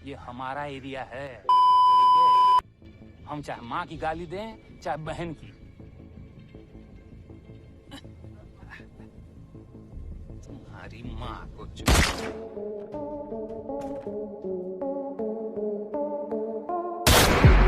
ये हमारा एरिया है। हम चाहे माँ की गाली दें चाहे बहन की। तुम्हारी माँ को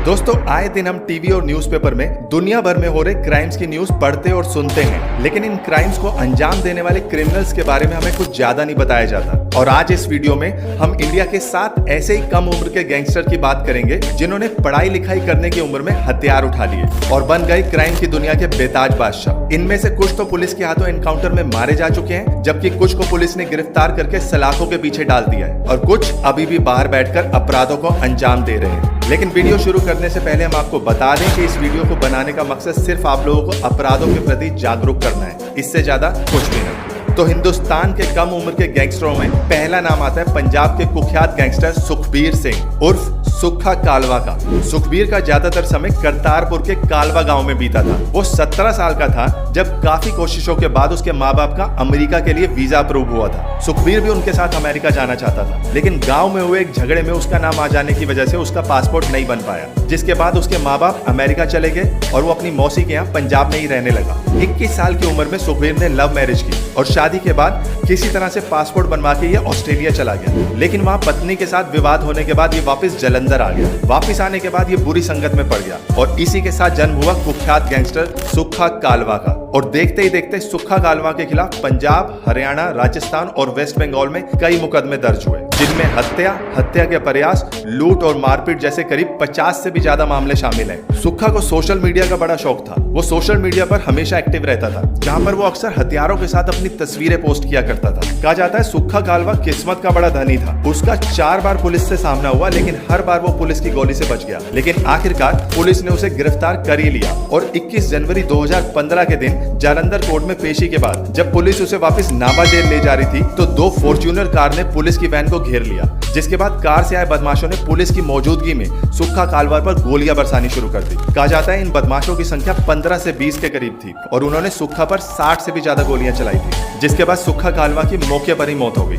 दोस्तों, आए दिन हम टीवी और न्यूज़पेपर में दुनिया भर में हो रहे क्राइम्स की न्यूज़ पढ़ते और सुनते हैं, लेकिन इन क्राइम्स को अंजाम देने वाले क्रिमिनल्स के बारे में हमें कुछ ज्यादा नहीं बताया जाता। और आज इस वीडियो में हम इंडिया के 7 ऐसे ही कम उम्र के गैंगस्टर की बात करेंगे जिन्होंने पढ़ाई लिखाई करने की उम्र में हथियार उठा लिए और बन गए क्राइम की दुनिया के बेताज बादशाह। इनमें से कुछ तो पुलिस के हाथों एनकाउंटर में मारे जा चुके हैं, जबकि कुछ को पुलिस ने गिरफ्तार करके सलाखों के पीछे डाल दिया है और कुछ अभी भी बाहर बैठकर अपराधों को अंजाम दे रहे हैं। लेकिन वीडियो शुरू करने से पहले हम आपको बता दें कि इस वीडियो को बनाने का मकसद सिर्फ आप लोगों को अपराधों के प्रति जागरूक करना है, इससे ज्यादा कुछ भी नहीं। तो हिंदुस्तान के कम उम्र के गैंगस्टरों में पहला नाम आता है पंजाब के कुख्यात गैंगस्टर सुखबीर सिंह उर्फ सुक्खा कालवा का। सुखबीर का ज्यादातर समय करतारपुर के कालवा गांव में बीता था। वो 17 साल का था जब काफी कोशिशों के बाद उसके माँ बाप का अमेरिका के लिए वीजा अप्रूव हुआ था। सुखबीर भी उनके साथ अमेरिका जाना चाहता था, लेकिन गांव में हुए एक झगड़े में उसका नाम आ जाने की वजह से उसका पासपोर्ट नहीं बन पाया, जिसके बाद उसके माँ बाप अमेरिका चले गए और वो अपनी मौसी के यहाँ पंजाब में ही रहने लगा। 21 साल की उम्र में सुखबीर ने लव मैरिज की और शादी के बाद किसी तरह से पासपोर्ट बनवा के ये ऑस्ट्रेलिया चला गया, लेकिन वहाँ पत्नी के साथ विवाद होने के बाद ये वापस जलंधर आ गया। वापस आने के बाद ये बुरी संगत में पड़ गया और इसी के साथ जन्म हुआ कुख्यात गैंगस्टर सुक्खा कालवा का। और देखते ही देखते सुक्खा कालवा के खिलाफ पंजाब, हरियाणा, राजस्थान और वेस्ट बंगाल में कई मुकदमे दर्ज हुए, जिनमें हत्या के प्रयास, लूट और मारपीट जैसे करीब 50 से भी ज्यादा मामले शामिल हैं। सुक्खा को सोशल मीडिया का बड़ा शौक था। वो सोशल मीडिया पर हमेशा एक्टिव रहता था, जहां पर वो अक्सर हथियारों के साथ अपनी तस्वीरें पोस्ट किया करता था। कहा जाता है सुक्खा कालवा किस्मत का बड़ा धनी था। उसका 4 बार पुलिस से सामना हुआ, लेकिन हर बार वो पुलिस की गोली से बच गया। लेकिन आखिरकार पुलिस ने उसे गिरफ्तार कर ही लिया और 21 जनवरी 2015 के दिन जालंधर कोर्ट में पेशी के बाद जब पुलिस उसे वापस नाभा जेल ले जा रही थी तो 2 फॉर्च्यूनर कार ने पुलिस की वैन को घेर लिया, जिसके बाद कार से आए बदमाशों ने पुलिस की मौजूदगी में सुक्खा कालवा पर गोलियां बरसानी शुरू कर दी। कहा जाता है इन बदमाशों की संख्या 15 से 20 के करीब थी और उन्होंने सुक्खा पर 60 से भी ज्यादा गोलियां चलाई थी, जिसके बाद सुक्खा कालवा की मौके पर ही मौत हो गई।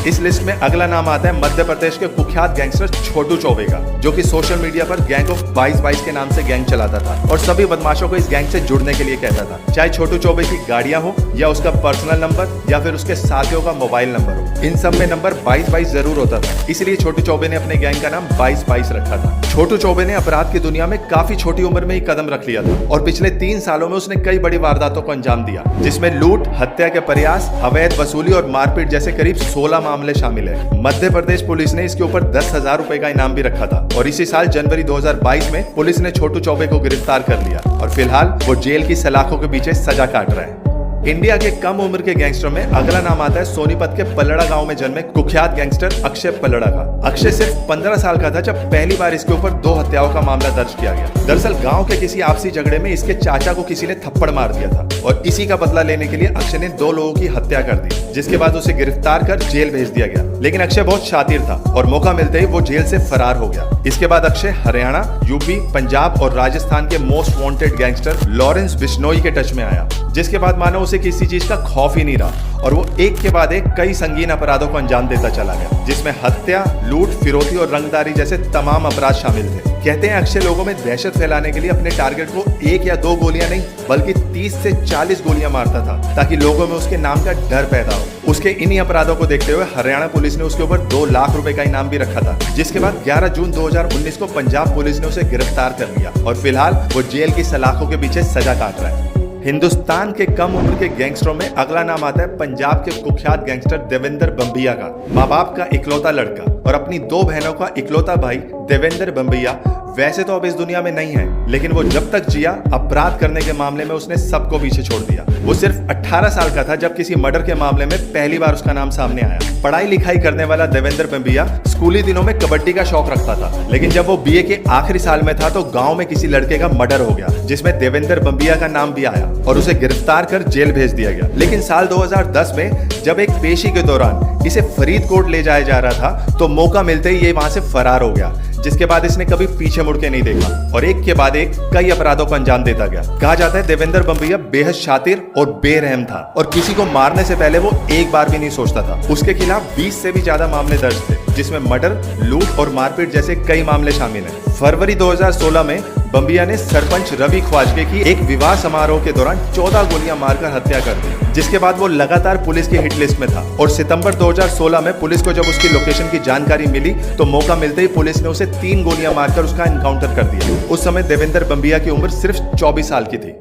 इस लिस्ट में अगला नाम आता है मध्य प्रदेश के कुख्यात गैंगस्टर छोटू चौबे का, जो कि सोशल मीडिया पर गैंग ऑफ 2222 के नाम से गैंग चलाता था और सभी बदमाशों को इस गैंग से जुड़ने के लिए कहता था, चाहे छोटू चौबे की गाड़ियां हो या उसका पर्सनल नंबर या फिर उसके साथियों का मोबाइल नंबर हो, इन सब में नंबर 2222 जरूर होता था। इसलिए छोटू चौबे ने अपने गैंग का नाम 2222 रखा था। छोटू चौबे ने अपराध की दुनिया में काफी छोटी उम्र में ही कदम रख लिया था और पिछले 3 सालों में उसने कई बड़ी वारदातों को अंजाम दिया, जिसमें लूट, हत्या के प्रयास, अवैध वसूली और मारपीट जैसे करीब 16 मामले शामिल है। मध्य प्रदेश पुलिस ने इसके ऊपर 10,000 रुपए का इनाम भी रखा था और इसी साल जनवरी 2022 में पुलिस ने छोटू चौबे को गिरफ्तार कर लिया और फिलहाल वो जेल की सलाखों के पीछे सजा काट रहा है। इंडिया के कम उम्र के गैंगस्टर में अगला नाम आता है सोनीपत के पलड़ा गांव में जन्मे कुख्यात गैंगस्टर अक्षय पलड़ा का। अक्षय सिर्फ 15 साल का था जब पहली बार इसके ऊपर 2 हत्याओं का मामला दर्ज किया गया। दरअसल गांव के किसी आपसी झगड़े में इसके चाचा को किसी ने थप्पड़ मार दिया था और इसी का बदला लेने के लिए अक्षय ने 2 लोगों की हत्या कर दी, जिसके बाद उसे गिरफ्तार कर जेल भेज दिया गया। लेकिन अक्षय बहुत शातिर था और मौका मिलते ही वो जेल से फरार हो गया। इसके बाद अक्षय हरियाणा, यूपी, पंजाब और राजस्थान के most wanted gangster Lawrence Bishnoi के टच में आया, जिसके बाद मानो उसे किसी चीज का खौफ ही नहीं रहा और वो एक के बाद एक कई संगीन अपराधों को अंजाम देता चला गया, जिसमें हत्या, लूट, फिरौती और रंगदारी जैसे तमाम अपराध शामिल थे। कहते हैं अक्षय लोगों में दहशत फैलाने के लिए अपने टारगेट को 1 या 2 गोलियां नहीं बल्कि 30 से 40 गोलियां मारता था, ताकि लोगों में उसके नाम का डर पैदा हो। उसके इन्हीं अपराधों को देखते हुए हरियाणा पुलिस ने उसके ऊपर 2 लाख रुपए का इनाम भी रखा था, जिसके बाद 11 जून 2019 को पंजाब पुलिस ने उसे गिरफ्तार कर लिया और फिलहाल वो जेल की सलाखों के पीछे सजा काट रहा है। हिंदुस्तान के कम उम्र के गैंगस्टरों में अगला नाम आता है पंजाब के कुख्यात गैंगस्टर देवेंद्र बंबिया का। माँ बाप का इकलौता लड़का और अपनी 2 बहनों का इकलौता भाई देवेंद्र बंबिया वैसे तो अब इस दुनिया में नहीं है, लेकिन वो जब तक जिया अपराध करने के मामले में उसने सबको पीछे छोड़ दिया। वो सिर्फ 18 साल का था जब किसी मर्डर के मामले में पहली बार उसका नाम सामने आया। पढ़ाई लिखाई करने वाला देवेंद्र बंबिया स्कूली दिनों में कबड्डी का शौक रखता था, लेकिन जब वो बीए के आखिरी साल में था तो गांव में किसी लड़के का मर्डर हो गया, जिसमें देवेंद्र बंबिया का नाम भी आया और उसे गिरफ्तार कर जेल भेज दिया गया। लेकिन साल 2010 में जब एक पेशी के दौरान इसे फरीदकोट ले जाया जा रहा था तो मौका मिलते ही ये वहां से फरार हो गया, जिसके बाद इसने कभी पीछे मुड़ के नहीं देखा और एक के बाद एक कई अपराधों को अंजाम देता गया। कहा जाता है देवेंद्र बंबिया बेहद शातिर और बेरहम था और किसी को मारने से पहले वो एक बार भी नहीं सोचता था। उसके खिलाफ 20 से भी ज्यादा मामले दर्ज थे। जिसमें मर्डर, लूट और मारपीट जैसे कई मामले शामिल हैं। फरवरी 2016 में बम्बिया ने सरपंच रवि ख्वाजगे की एक विवाह समारोह के दौरान 14 गोलियां मारकर हत्या कर दी, जिसके बाद वो लगातार पुलिस की हिट लिस्ट में था। और सितंबर 2016 में पुलिस को जब उसकी लोकेशन की जानकारी मिली तो मौका मिलते ही पुलिस ने उसे 3 गोलियां मारकर उसका एनकाउंटर कर दिया। उस समय देवेंद्र बम्बिया की उम्र सिर्फ 24 साल की थी।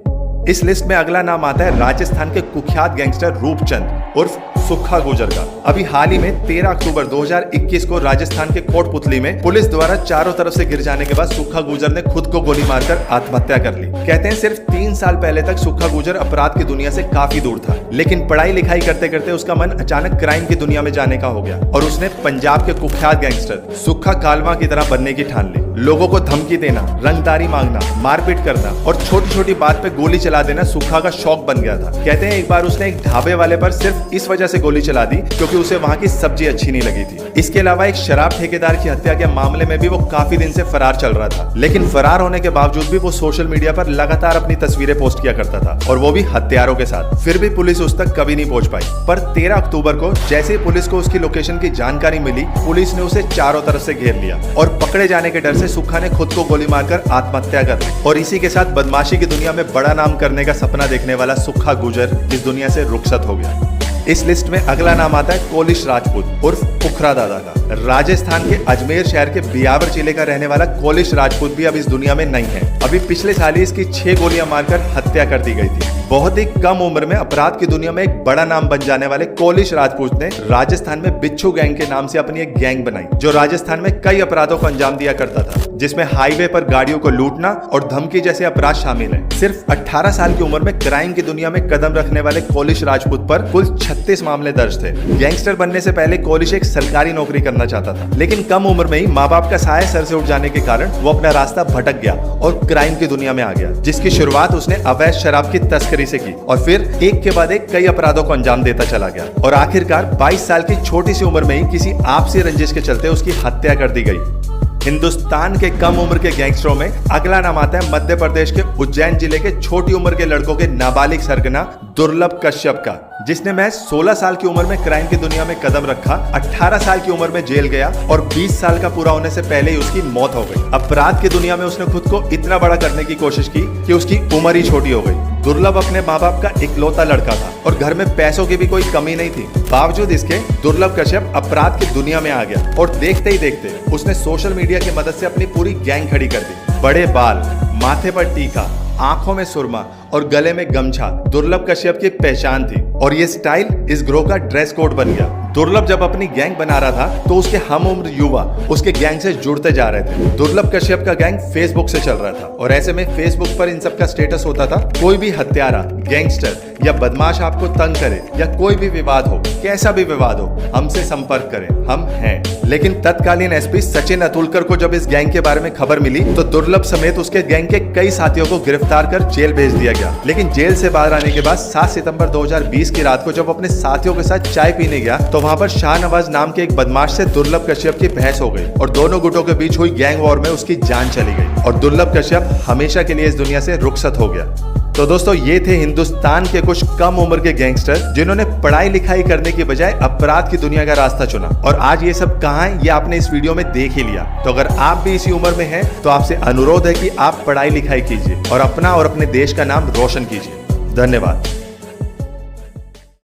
इस लिस्ट में अगला नाम आता है राजस्थान के कुख्यात गैंगस्टर रूपचंद उर्फ सुक्खा गुजर का। अभी हाल ही में 13 अक्टूबर 2021 को राजस्थान के कोटपुतली में पुलिस द्वारा चारों तरफ से गिर जाने के बाद सुक्खा गुजर ने खुद को गोली मारकर आत्महत्या कर ली। कहते हैं सिर्फ 3 साल पहले तक सुक्खा गुजर अपराध की दुनिया से काफी दूर था, लेकिन पढ़ाई लिखाई करते करते उसका मन अचानक क्राइम की दुनिया में जाने का हो गया और उसने पंजाब के कुख्यात गैंगस्टर सुक्खा कालवा की तरह बनने की ठान ली। लोगों को धमकी देना, रंगदारी मांगना, मारपीट करना और छोटी छोटी बात पे गोली चला देना सुक्खा का शौक बन गया था। कहते हैं एक बार उसने एक ढाबे वाले पर सिर्फ इस वजह से गोली चला दी क्योंकि उसे वहां की सब्जी अच्छी नहीं लगी थी। इसके अलावा एक शराब ठेकेदार की हत्या के मामले में भी वो काफी दिन से फरार चल रहा था, लेकिन फरार होने के बावजूद भी वो सोशल मीडिया पर लगातार अपनी तस्वीरें पोस्ट किया करता था और वो भी हत्यारों के साथ। फिर भी पुलिस उस तक कभी नहीं पहुंच पाई। पर 13 अक्टूबर को जैसे ही पुलिस को उसकी लोकेशन की जानकारी मिली, पुलिस ने उसे चारों तरफ से घेर लिया और पकड़े जाने के डर से सुक्खा ने खुद को गोली मारकर आत्महत्या कर ली। और इसी के साथ बदमाशी की दुनिया में बड़ा नाम करने का सपना देखने वाला सुक्खा गुजर इस दुनिया से रुखसत हो गया। इस लिस्ट में अगला नाम आता है कोलिश राजपूत उर्फ पुखरा दादा का। राजस्थान के अजमेर शहर के बियावर जिले का रहने वाला कोलिश राजपूत भी अब इस दुनिया में नहीं है। अभी पिछले साल ही इसकी 6 गोलियां मारकर हत्या कर दी गई थी। बहुत ही कम उम्र में अपराध की दुनिया में एक बड़ा नाम बन जाने वाले कोलिश राजपूत ने राजस्थान में बिच्छू गैंग के नाम से अपनी एक गैंग बनाई, जो राजस्थान में कई अपराधों को अंजाम दिया करता था, जिसमें हाईवे पर गाड़ियों को लूटना और धमकी जैसे अपराध शामिल हैं। सिर्फ 18 साल की उम्र में क्राइम की दुनिया में कदम रखने वाले कोलिश राजपूत पर कुल 36 मामले दर्ज थे। गैंगस्टर बनने से पहले कोलिश एक सरकारी नौकरी करना चाहता था, लेकिन कम उम्र में ही माँ बाप का साया सर से उठ जाने के कारण वो अपना रास्ता भटक गया और क्राइम की दुनिया में आ गया, जिसकी शुरुआत उसने अवैध शराब की तस्करी से की और फिर एक के बाद एक कई अपराधों को अंजाम देता चला गया और आखिरकार 22 साल की छोटी सी उम्र में ही किसी आपसी रंजिश के चलते उसकी हत्या कर दी गई। हिंदुस्तान के कम उम्र के गैंगस्टरों में अगला नाम आता है मध्य प्रदेश के उज्जैन जिले के छोटी उम्र के लड़कों के नाबालिग सरगना दुर्लभ कश्यप का, जिसने महज 16 साल की उम्र में क्राइम की दुनिया में कदम रखा, 18 साल की उम्र में जेल गया और 20 साल का पूरा होने से पहले ही उसकी मौत हो गई। अपराध की दुनिया में उसने खुद को इतना बड़ा करने की कोशिश की कि उसकी उम्र ही छोटी हो गई। दुर्लभ अपने माँ बाप का इकलौता लड़का था और घर में पैसों की भी कोई कमी नहीं थी। बावजूद इसके दुर्लभ कश्यप अपराध की दुनिया में आ गया और देखते ही देखते उसने सोशल मीडिया की मदद से अपनी पूरी गैंग खड़ी कर दी। बड़े बाल, माथे पर टीका, आंखों में सुरमा और गले में गमछा दुर्लभ कश्यप की पहचान थी और ये स्टाइल इस ग्रोह का ड्रेस कोड बन गया। दुर्लभ जब अपनी गैंग बना रहा था तो उसके हम उम्र युवा उसके गैंग से जुड़ते जा रहे थे। दुर्लभ कश्यप का गैंग फेसबुक से चल रहा था और ऐसे में फेसबुक पर इन सब का स्टेटस होता था, कोई भी हत्यारा, गैंगस्टर या बदमाश आपको तंग करे या कोई भी विवाद हो, कैसा भी विवाद हो, हमसे संपर्क करें, हम हैं। लेकिन तत्कालीन एसपी सचिन अतुलकर को जब इस गैंग के बारे में खबर मिली तो दुर्लभ समेत उसके गैंग के कई साथियों को गिरफ्तार कर जेल भेज दिया गया। लेकिन जेल से बाहर आने के बाद 7 सितंबर 2020 की रात को जब अपने साथियों के साथ चाय पीने गया तो वहां पर शाहनवाज नाम के एक बदमाश से दुर्लभ कश्यप की बहस हो गई और दोनों गुटों के बीच हुई गैंग वॉर में उसकी जान चली गई और दुर्लभ कश्यप हमेशा के लिए इस दुनिया से रुखसत हो गया। तो दोस्तों, ये थे हिंदुस्तान के कुछ कम उम्र के गैंगस्टर जिन्होंने पढ़ाई लिखाई करने की बजाय अपराध की दुनिया का रास्ता चुना और आज ये सब कहां है ये आपने इस वीडियो में देख ही लिया। तो अगर आप भी इसी उम्र में हैं तो आपसे अनुरोध है कि आप पढ़ाई लिखाई कीजिए और अपना और अपने देश का नाम रोशन कीजिए। धन्यवाद।